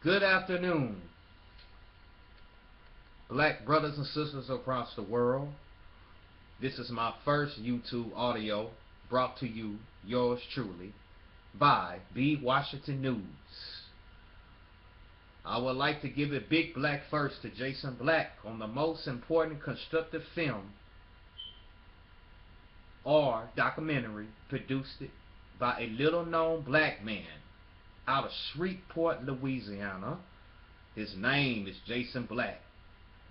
Good afternoon, black brothers and sisters across the world. This is my first YouTube audio brought to you, yours truly, by B. Washington News. I would like to give a big black first to Jason Black on the most important constructive film or documentary produced by a little known black man out of Shreveport, Louisiana. His name is Jason Black.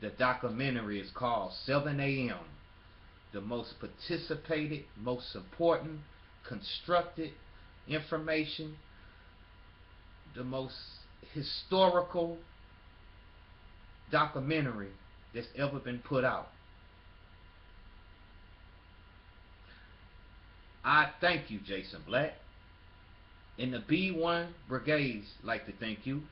The documentary is called 7 a.m. The most participated, most important, constructed information, the most historical documentary that's ever been put out. I thank you, Jason Black. And the B1 Brigades like to thank you.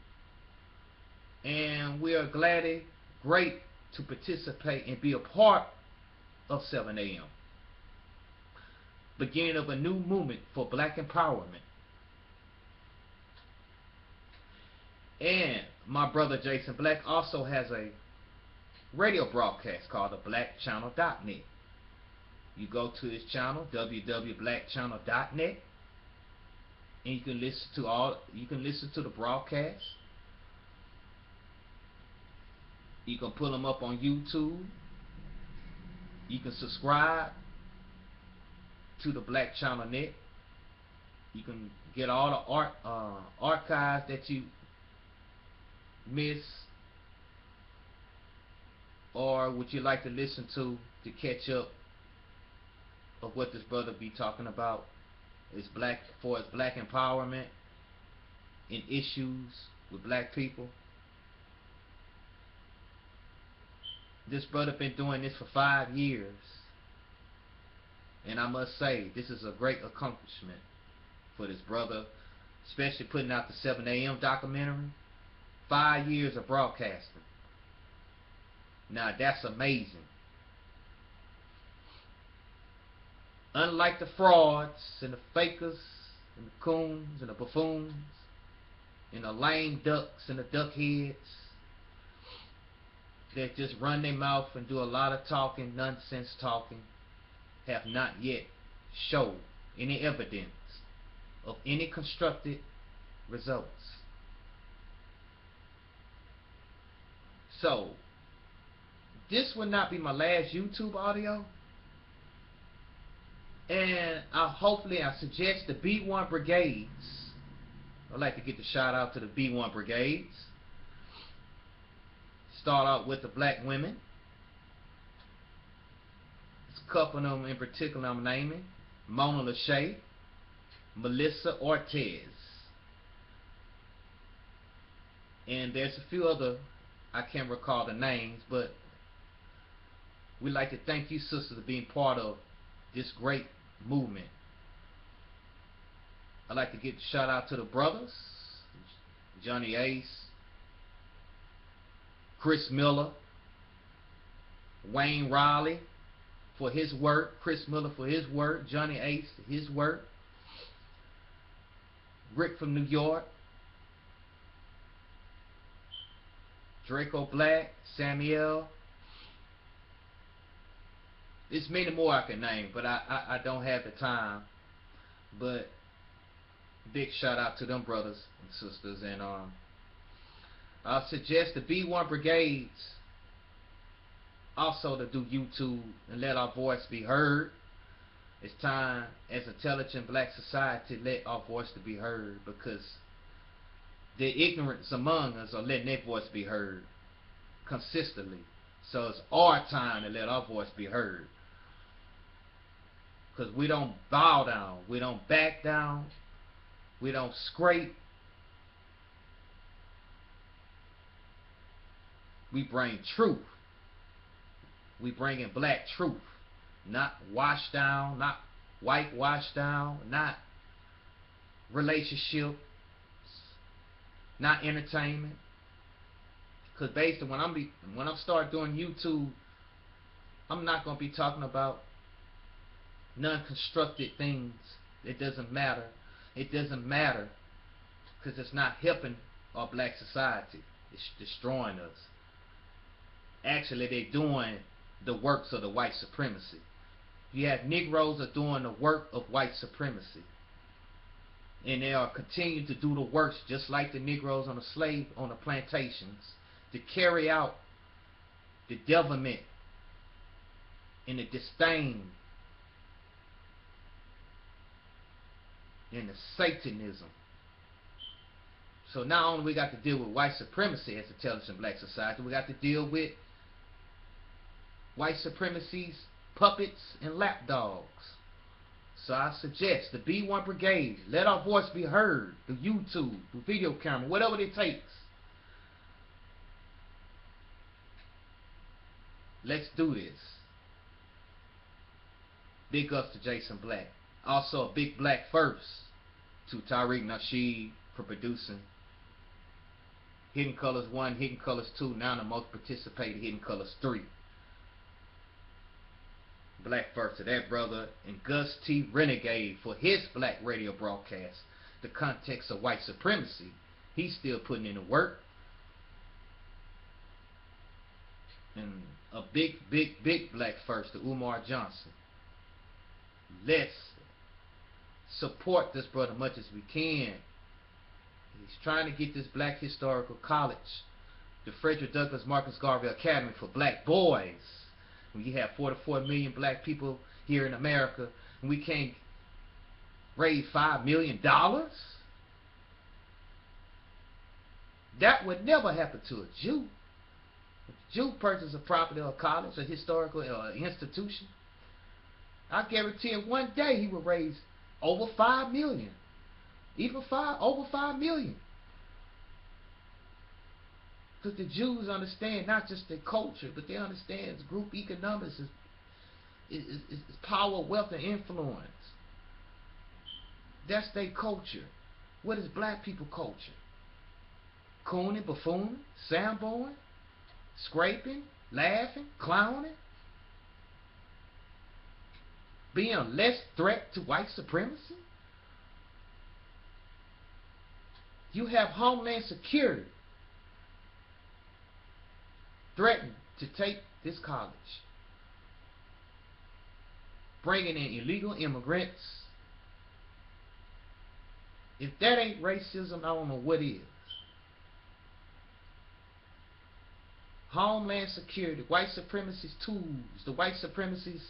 And we are great to participate and be a part of 7 a.m. Beginning of a new movement for black empowerment. And my brother Jason Black also has a radio broadcast called the blackchannel.net. You go to his channel, www.blackchannel.net, and you can listen to the broadcast. You can pull them up on YouTube. You can subscribe to the Black Channel Net. You can get all the archives that you miss or would you like to listen to catch up of what this brother be talking about is black empowerment and issues with black people. This brother been doing this for 5 years, and I must say this is a great accomplishment for this brother, especially putting out the 7 a.m. documentary. 5 years of broadcasting. Now that's amazing. Unlike the frauds and the fakers and the coons and the buffoons and the lame ducks and the duckheads that just run their mouth and do a lot of talking, nonsense talking, have not yet showed any evidence of any constructed results. So, this will not be my last YouTube audio. And I suggest the B1 Brigades. I'd like to get the shout out to the B1 Brigades. Start out with the black women. There's a couple of them in particular I'm naming. Mona Lachey, Melissa Ortez. And there's a few other, I can't recall the names, but we'd like to thank you sisters for being part of this great movement. I'd like to give a shout out to the brothers, Johnny Ace, Chris Miller, Wayne Riley for his work, Chris Miller for his work, Johnny Ace for his work, Rick from New York, Draco Black, Samuel. There's many more I can name, but I don't have the time. But big shout out to them brothers and sisters. And I suggest the B1 Brigades also to do YouTube and let our voice be heard. It's time as intelligent black society to let our voice to be heard, because the ignorance among us are letting their voice be heard consistently. So it's our time to let our voice be heard. Because we don't bow down, we don't back down, we don't scrape. We bring truth. We bring in black truth. Not washed down, not whitewashed down, not relationships, not entertainment. Because based on when I start doing YouTube, I'm not going to be talking about non-constructed things. It doesn't matter. It doesn't matter because it's not helping or black society. It's destroying us. Actually, they're doing the works of the white supremacy. You have Negroes are doing the work of white supremacy. And they are continuing to do the works just like the Negroes on the plantations, to carry out the devilment and the disdain and the Satanism. So not only we got to deal with white supremacy as intelligent black society, we got to deal with white supremacy's puppets and lapdogs. So I suggest the B1 Brigade, let our voice be heard through YouTube, through video camera, whatever it takes. Let's do this. Big ups to Jason Black. Also a big black first to Tariq Nasheed for producing Hidden Colors 1, Hidden Colors 2, now the most participated Hidden Colors 3. Black first to that brother, and Gus T. Renegade for his black radio broadcast. The context of white supremacy, he's still putting in the work. And a big black first to Umar Johnson. Let's support this brother much as we can. He's trying to get this Black Historical College, the Frederick Douglass Marcus Garvey Academy for black boys. When you have 44 million black people here in America, and we can't raise $5 million? That would never happen to a Jew. If a Jew purchases a property or a college, a historical institution, I guarantee in one day he would raise over 5 million. Even over 5 million. Because the Jews understand not just their culture, but they understand group economics is power, wealth, and influence. That's their culture. What is black people culture? Cooning, buffooning, samboing, scraping, laughing, clowning, being a less threat to white supremacy. You have Homeland Security threatened to take this college, bringing in illegal immigrants. If that ain't racism, I don't know what is. Homeland Security, white supremacy's tools, the white supremacy's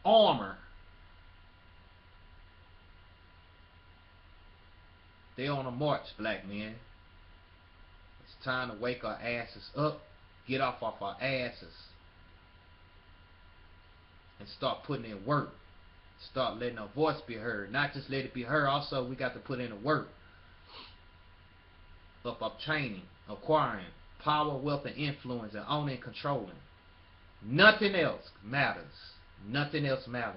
armor. They on a march, black men. It's time to wake our asses up, get off our asses, and start putting in work. Start letting our voice be heard. Not just let it be heard, also we got to put in the work of obtaining, acquiring power, wealth, and influence, and owning and controlling. Nothing else matters. Nothing else matters.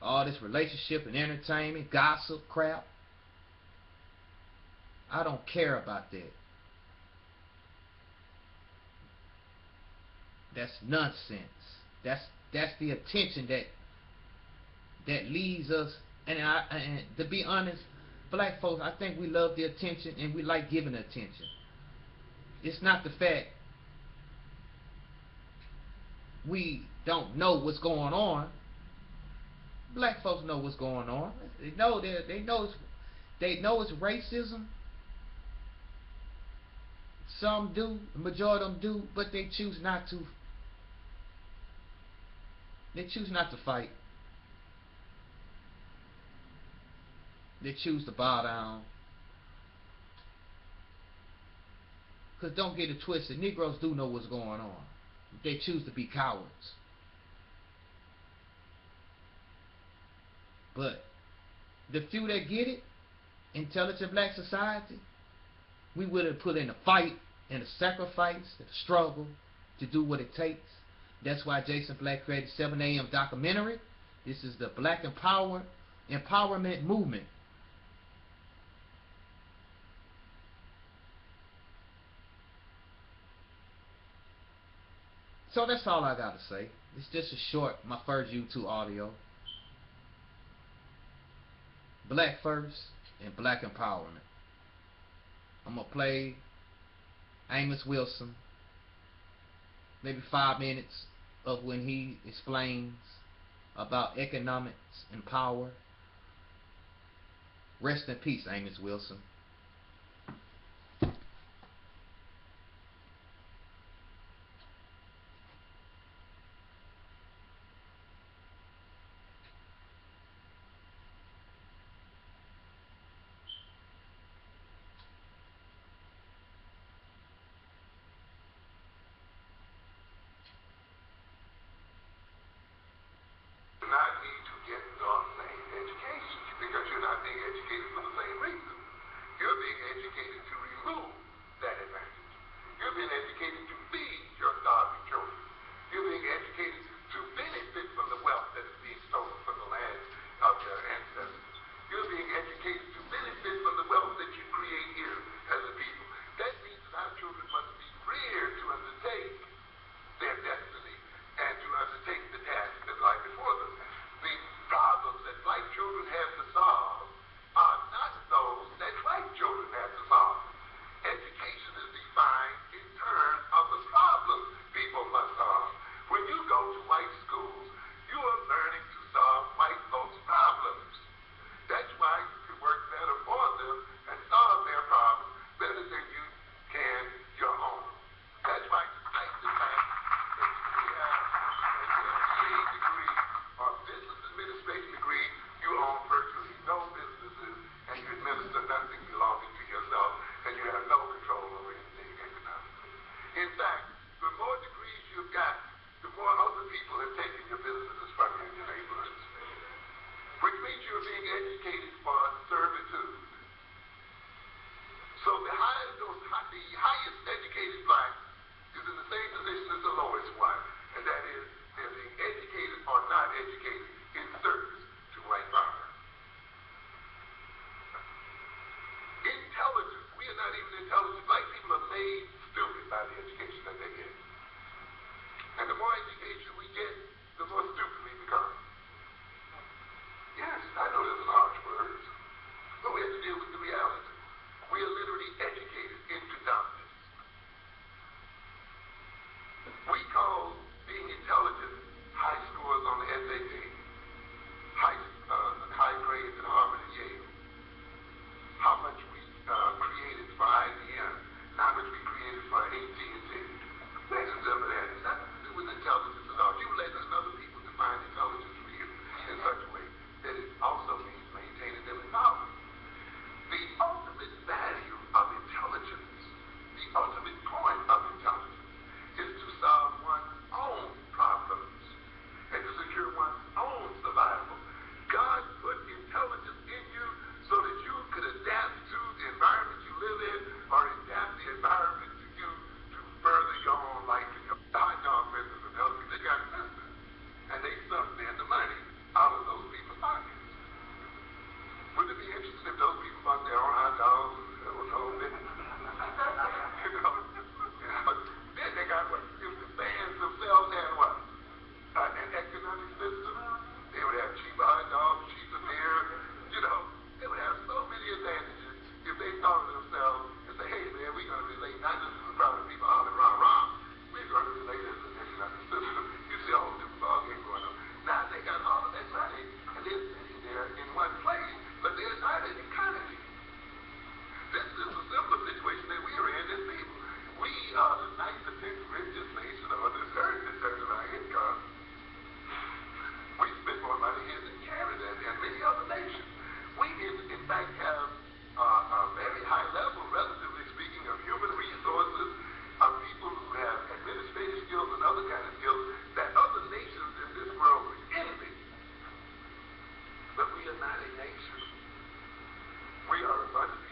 All this relationship and entertainment, gossip, crap, I don't care about that. That's nonsense. That's the attention that leads us. And to be honest, black folks, I think we love the attention and we like giving attention. It's not the fact we don't know what's going on. Black folks know what's going on. They know it's racism. Some do, the majority of them do, but they choose not to. They choose not to fight. They choose to bow down. Because don't get it twisted, Negroes do know what's going on. They choose to be cowards. But the few that get it, intelligent black society, we would have put in a fight and a sacrifice and a struggle to do what it takes. That's why Jason Black created 7 a.m. documentary. This is the Black Empowerment Movement. So that's all I got to say. It's just a short, my first YouTube audio. Black first and black empowerment. I'm going to play Amos Wilson, maybe 5 minutes of when he explains about economics and power. Rest in peace, Amos Wilson. Not need to get the same education because you're not being educated for the same reason. You're being educated to remove that advantage. You're being educated to feed your starving children. You're being educated to benefit from the wealth that is being stolen from the land of your ancestors. You're being educated to benefit from the wealth that you create here as a people. That means that our children must be reared to undertake their destiny and to undertake the task that lie before them. The problems that black children have to solve are not those that white children have to solve. Education is defined in terms of the problems people must solve. When you go to white schools, you are learning to solve white folks' problems. That's why you can work better for them and solve their problems better than you can your own. That's why despite the fact that you have an MBA degree or business administration degree, you own virtually no businesses and you administer nothing belonging to yourself and you have no control over anything economically. In fact, the more degrees you've got, the more other people have taken your businesses from you in your neighborhoods. Which means you're being educated for servitude. So the highest educated black is in the same position as the lowest one, and that is they're being educated or not educated in service to white power. Intelligence, we are not even intelligent. Black people are made stupid by the education that they get. And the more education we get, the more stupid we become. Yes, I know those are harsh words, but we have to deal with the reality. We are literally educated into darkness. We call being intelligent high scores on the SAT, high grades at Harvard and Yale, how much we created for IBM, how much we created for AT&T. Ladies and gentlemen, that has nothing to do with intelligence at all. You let other people define intelligence for you in such a way that it also means maintaining them in power. The ultimate value of intelligence, the ultimate point of intelligence, is to solve one's own problems and to secure one's own survival. God put intelligence in you so that you could adapt to the environment you live in or adapt the environment to you to further your own life. The hot dog business and healthy, they got business. And they spend the money out of those people's pockets. Wouldn't it be interesting if those people bought their own hot dogs and was home business? Then they got what? If the fans themselves had what? An economic system, they would have cheaper hot dogs, cheaper beer, they would have so many advantages if they thought of themselves and say, hey man, we're going to relate not just to the problem people all around, we're going to relate as an economic system. You see a whole different ballgame going on. Now they got all of that money and they're sitting there in one place, but they're not an economy. This is a similar situation that we are in as people. We are the 9th richest nation on this earth in terms of our income. We spend more money here than Canada and many other nations. We, in fact, have a very high level, relatively speaking, of human resources, of people who have administrative skills and other kind of skills that other nations in this world would envy. But we are not a nation. We are a bunch of